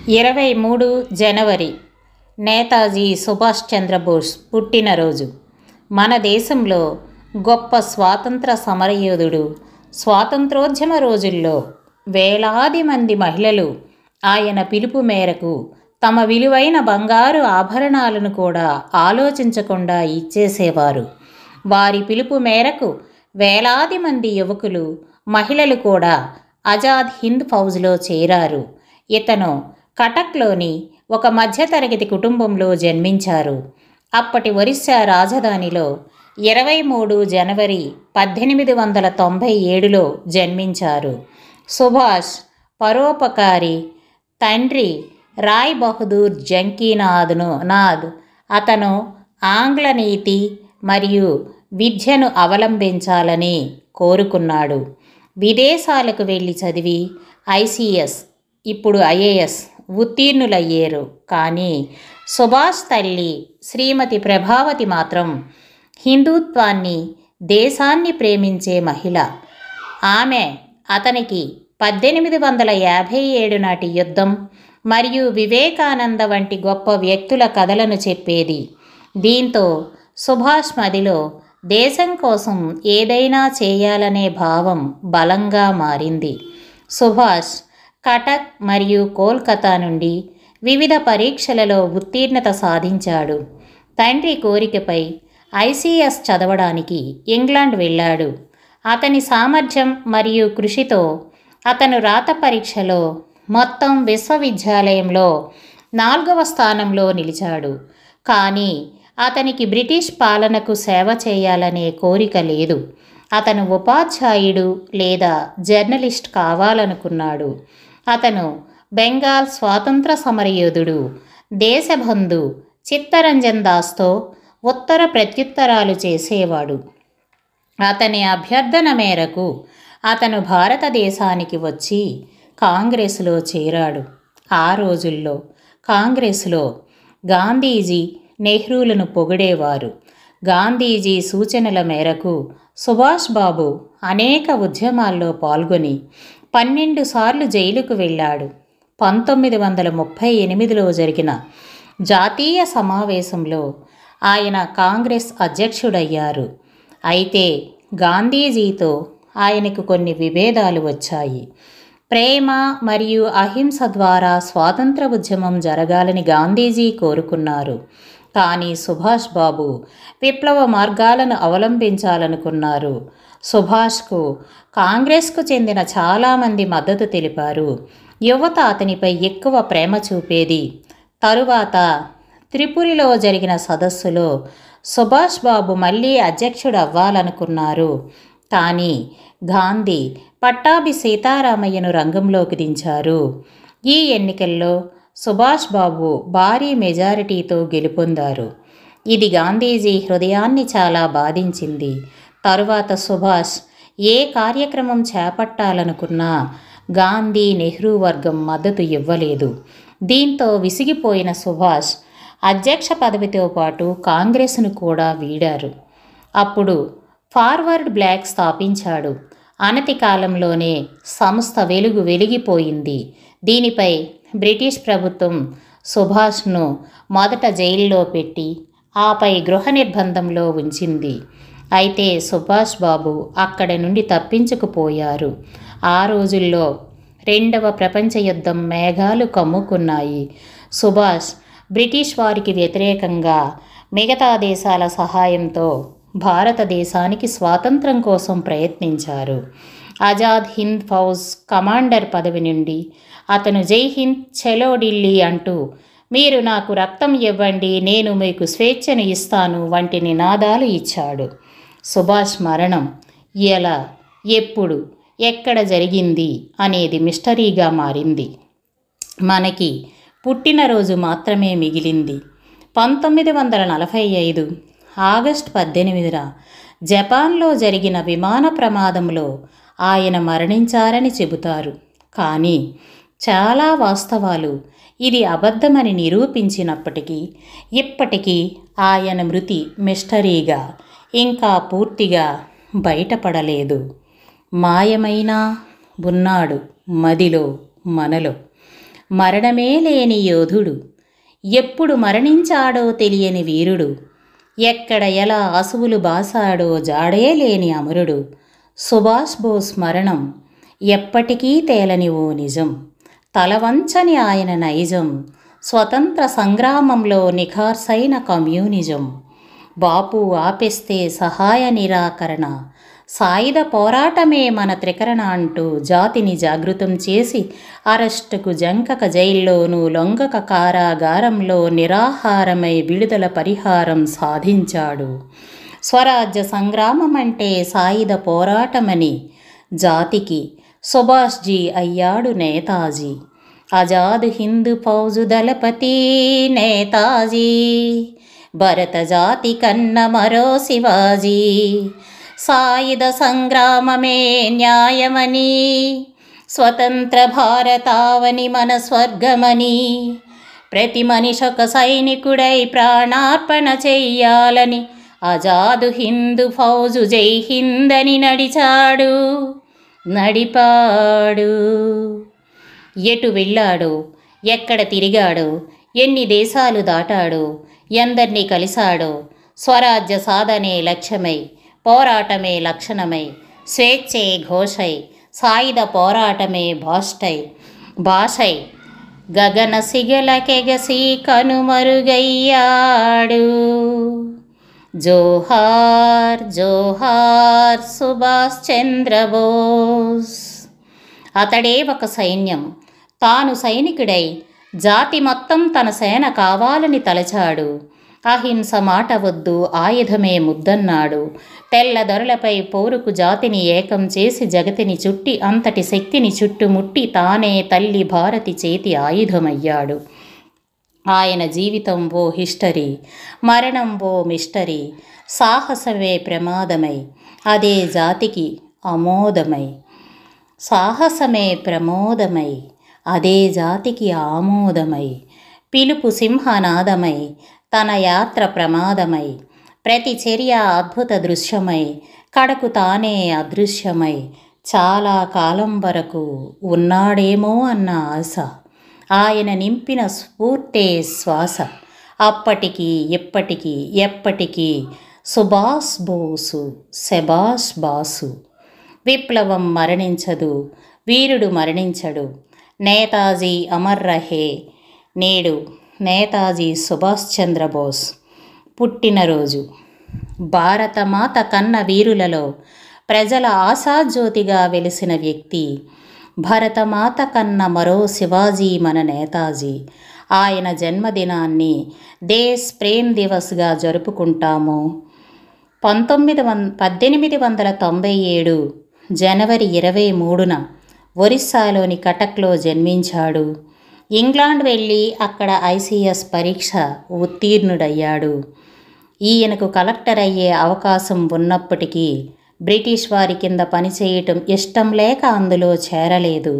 23 జనవరి నేతాజీ సుభాష్ చంద్రబోస్ పుట్టినరోజు. మన దేశంలో గొప్ప స్వాతంత్ర సమరయోధుడు. స్వాతంత్రోద్యమ రోజుల్లో వేలాది మంది మహిళలు ఆయన పిలుపు మేరకు తమ విలువైన బంగారు ఆభరణాలను కూడా ఆలోచించకుండా ఇచ్చేసేవారు. వారి పిలుపు మేరకు వేలాది మంది యువకులు, మహిళలు కూడా ఆజాద్ హింద్ ఫౌజ్లో చేరారు. ఇతను కటక్లోని ఒక మధ్యతరగతి కుటుంబంలో జన్మించారు. అప్పటి ఒరిస్సా రాజధానిలో 23 జనవరి 1897లో జన్మించారు. సుభాష్ పరోపకారి. తండ్రి రాయ్ బహదూర్ జంకీనాథ్ అతను ఆంగ్ల నీతి మరియు విద్యను అవలంబించాలని కోరుకున్నాడు. విదేశాలకు వెళ్ళి చదివి ఐసిఎస్, ఇప్పుడు ఐఏఎస్ ఉత్తీర్ణులయ్యారు. కానీ సుభాష్ తల్లి శ్రీమతి ప్రభావతి మాత్రం హిందుత్వాన్ని, దేశాన్ని ప్రేమించే మహిళ. ఆమె అతనికి 1857 నాటి యుద్ధం మరియు వివేకానంద వంటి గొప్ప వ్యక్తుల కథలను చెప్పేది. దీంతో సుభాష్ మదిలో దేశం కోసం ఏదైనా చేయాలనే భావం బలంగా మారింది. సుభాష్ కటక్ మరియు కోల్కతా నుండి వివిధ పరీక్షలలో ఉత్తీర్ణత సాధించాడు. తండ్రి కోరికపై ఐసిఎస్ చదవడానికి ఇంగ్లాండ్ వెళ్ళాడు. అతని సామర్థ్యం మరియు కృషితో అతను రాత పరీక్షలో మొత్తం విశ్వవిద్యాలయంలో 4వ స్థానంలో నిలిచాడు. కానీ అతనికి బ్రిటిష్ పాలనకు సేవ చేయాలనే కోరిక లేదు. అతను ఉపాధ్యాయుడు లేదా జర్నలిస్ట్ కావాలనుకున్నాడు. అతను బెంగాల్ స్వాతంత్ర సమరయోధుడు దేశబంధు చిత్తరంజన్ దాస్తో ఉత్తర ప్రత్యుత్తరాలు చేసేవాడు. అతని అభ్యర్థన మేరకు అతను భారతదేశానికి వచ్చి కాంగ్రెస్లో చేరాడు. ఆ రోజుల్లో కాంగ్రెస్లో గాంధీజీ, నెహ్రూలను పొగిడేవారు. గాంధీజీ సూచనల మేరకు సుభాష్ బాబు అనేక ఉద్యమాల్లో పాల్గొని 12 సార్లు జైలుకు వెళ్ళాడు. 1938లో జరిగిన జాతీయ సమావేశంలో ఆయన కాంగ్రెస్ అధ్యక్షుడయ్యారు. అయితే గాంధీజీతో ఆయనకు కొన్ని విభేదాలు వచ్చాయి. ప్రేమ మరియు అహింస ద్వారా స్వాతంత్ర ఉద్యమం జరగాలని గాంధీజీ కోరుకున్నారు. కానీ సుభాష్ బాబు విప్లవ మార్గాలను అవలంబించాలనుకున్నారు. సుభాష్కు కాంగ్రెస్కు చెందిన చాలామంది మద్దతు తెలిపారు. యువత అతనిపై ఎక్కువ ప్రేమ చూపేది. తరువాత త్రిపురిలో జరిగిన సదస్సులో సుభాష్ బాబు మళ్ళీ అధ్యక్షుడు అవ్వాలనుకున్నారు. కానీ గాంధీ పట్టాభి సీతారామయ్యను రంగంలోకి దించారు. ఈ ఎన్నికల్లో సుభాష్ బాబు భారీ మెజారిటీతో గెలుపొందారు. ఇది గాంధీజీ హృదయాన్ని చాలా బాధించింది. తరువాత సుభాష్ ఏ కార్యక్రమం చేపట్టాలనుకున్నా గాంధీ, నెహ్రూ వర్గం మద్దతు ఇవ్వలేదు. దీంతో విసిగిపోయిన సుభాష్ అధ్యక్ష పదవితో పాటు కాంగ్రెస్ను కూడా వీడారు. అప్పుడు ఫార్వర్డ్ బ్లాక్ స్థాపించాడు. అనతి కాలంలోనే సంస్థ వెలిగిపోయింది. దీనిపై బ్రిటిష్ ప్రభుత్వం సుభాష్ను మొదట జైల్లో పెట్టి ఆపై గృహ నిర్బంధంలో ఉంచింది. అయితే సుభాష్ బాబు అక్కడి నుండి తప్పించుకుపోయారు. ఆ రోజుల్లో 2వ ప్రపంచ యుద్ధం మేఘాలు కమ్ముకున్నాయి. సుభాష్ బ్రిటిష్ వారికి వ్యతిరేకంగా మిగతా దేశాల సహాయంతో భారతదేశానికి స్వాతంత్రం కోసం ప్రయత్నించారు. ఆజాద్ హింద్ ఫౌజ్ కమాండర్ పదవి నుండి అతను జై హింద్, చలో ఢిల్లీ అంటూ మీరు నాకు రక్తం ఇవ్వండి, నేను మీకు స్వేచ్ఛను ఇస్తాను వంటి నినాదాలు ఇచ్చాడు. సుభాష్ మరణం ఎలా, ఎప్పుడు, ఎక్కడ జరిగింది అనేది మిస్టరీగా మారింది. మనకి పుట్టినరోజు మాత్రమే మిగిలింది. 1945 ఆగస్టు 18న జపాన్లో జరిగిన విమాన ప్రమాదంలో ఆయన మరణించారని చెబుతారు. కానీ చాలా వాస్తవాలు ఇది అబద్ధమని నిరూపించినప్పటికీ ఇప్పటికీ ఆయన మృతి మిస్టరీగా ఇంకా పూర్తిగా బయటపడలేదు. మాయమైనా ఉన్నాడు మదిలో మనలో. మరణమే లేని యోధుడు, ఎప్పుడు మరణించాడో తెలియని వీరుడు, ఎక్కడ ఎలా అసువులు బాసాడో జాడే లేని అమరుడు, సుభాష్ బోస్ మరణం ఎప్పటికీ తేలని ఓ నిజం. తలవంచని ఆయన నైజం, స్వతంత్ర సంగ్రామంలో నిఖార్సైన కమ్యూనిజం. బాపు ఆపేస్తే సహాయ నిరాకరణ, సాయుధ పోరాటమే మన త్రికరణ అంటూ జాతిని జాగృతం చేసి అరెస్టుకు జంకక జైల్లోనూ లొంగక కారాగారంలో నిరాహారమై విడుదల పరిహారం సాధించాడు. స్వరాజ్య సంగ్రామం అంటే సాయుధ పోరాటమని జాతికి సుభాష్జీ అయ్యాడు నేతాజీ. ఆజాద్ హింద్ ఫౌజు దళపతి నేతాజీ, భరత జాతి కన్న మరో శివాజీ. సాయుధ సంగ్రామమే న్యాయమని, స్వతంత్ర భారతావని మన స్వర్గమని, ప్రతి మనిషొక సైనికుడై ప్రాణార్పణ చెయ్యాలని ఆజాదు హిందూ ఫౌజు జై హిందని నడిపాడు. ఎటు వెళ్ళాడో, ఎక్కడ తిరిగాడో, ఎన్ని దేశాలు దాటాడో, ఎందరినీ కలిశాడో, స్వరాజ్య సాధనే లక్ష్యమై, పోరాటమే లక్షణమై, స్వేచ్ఛే ఘోషై, సాయుధ పోరాటమే భాషై గగన సిగలకెగసి కనుమరుగయ్యాడు. జోహార్ జోహార్ సుభాష్ చంద్రబోస్. అతడే ఒక సైన్యం, తాను సైనికుడై జాతి మొత్తం తన సేన కావాలని తలచాడు. అహింస మాట వద్దు, ఆయుధమే ముద్దన్నాడు. తెల్లదొరలపై పోరుకు జాతిని ఏకం చేసి జగతిని చుట్టి అంతటి శక్తిని చుట్టుముట్టి తానే తల్లి భారతి చేతి ఆయుధమయ్యాడు. ఆయన జీవితం ఓ హిస్టరీ, మరణం ఓ మిస్టరీ. సాహసమే ప్రమాదమై, అదే జాతికి అమోదమై. సాహసమే ప్రమోదమై, అదే జాతికి ఆమోదమై. పిలుపు సింహనాదమై, తన యాత్ర ప్రమాదమై. ప్రతి చర్య అద్భుత దృశ్యమై, కడకు తానే అదృశ్యమై. చాలా కాలం వరకు ఉన్నాడేమో అన్న ఆశ, ఆయన నింపిన స్ఫూర్తే శ్వాస. అప్పటికి ఇప్పటికీ ఎప్పటికీ సుభాష్ బోసు, శభాష్ బాసు. విప్లవం మరణించదు, వీరుడు మరణించడు. నేతాజీ అమర్ రహే. నేడు నేతాజీ సుభాష్ చంద్రబోస్ పుట్టినరోజు. భారతమాత కన్న వీరులలో ప్రజల ఆశాజ్యోతిగా వెలిసిన వ్యక్తి. భరతమాత కన్న మరో శివాజీ మన నేతాజీ. ఆయన జన్మదినాన్ని దేశ్ ప్రేమ్ దివస్గా జరుపుకుంటాము. 1897 జనవరి 23న ఒరిస్సాలోని కటక్లో జన్మించాడు. ఇంగ్లాండ్ వెళ్ళి అక్కడ ICS పరీక్ష ఉత్తీర్ణుడయ్యాడు. ఈయనకు కలెక్టర్ అయ్యే అవకాశం ఉన్నప్పటికీ బ్రిటిష్ వారి కింద పనిచేయటం ఇష్టం లేక అందులో చేరలేదు.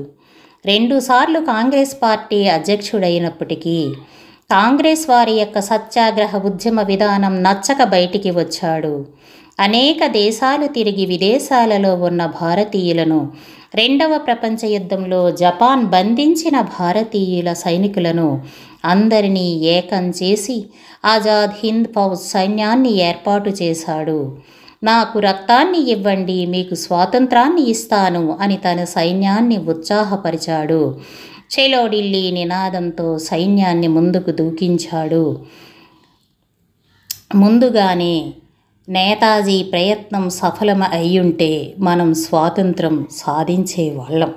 2 సార్లు కాంగ్రెస్ పార్టీ అధ్యక్షుడైనప్పటికీ కాంగ్రెస్ వారి యొక్క సత్యాగ్రహ ఉద్యమ విధానం నచ్చక బయటికి వచ్చాడు. అనేక దేశాలు తిరిగి విదేశాలలో ఉన్న భారతీయులను, 2వ ప్రపంచ యుద్ధంలో జపాన్ బంధించిన భారతీయుల సైనికులను అందరినీ ఏకం చేసి ఆజాద్ హింద్ ఫౌజ్ సైన్యాన్ని ఏర్పాటు చేశాడు. నాకు రక్తాన్ని ఇవ్వండి, మీకు స్వాతంత్రాన్ని ఇస్తాను అని తన సైన్యాన్ని ఉత్సాహపరిచాడు. చలో ఢిల్లీ నినాదంతో సైన్యాన్ని ముందుకు దూకించాడు. ముందుగానే నేతాజీ ప్రయత్నం సఫలం అయ్యుంటే మనం స్వాతంత్రం సాధించేవాళ్ళం.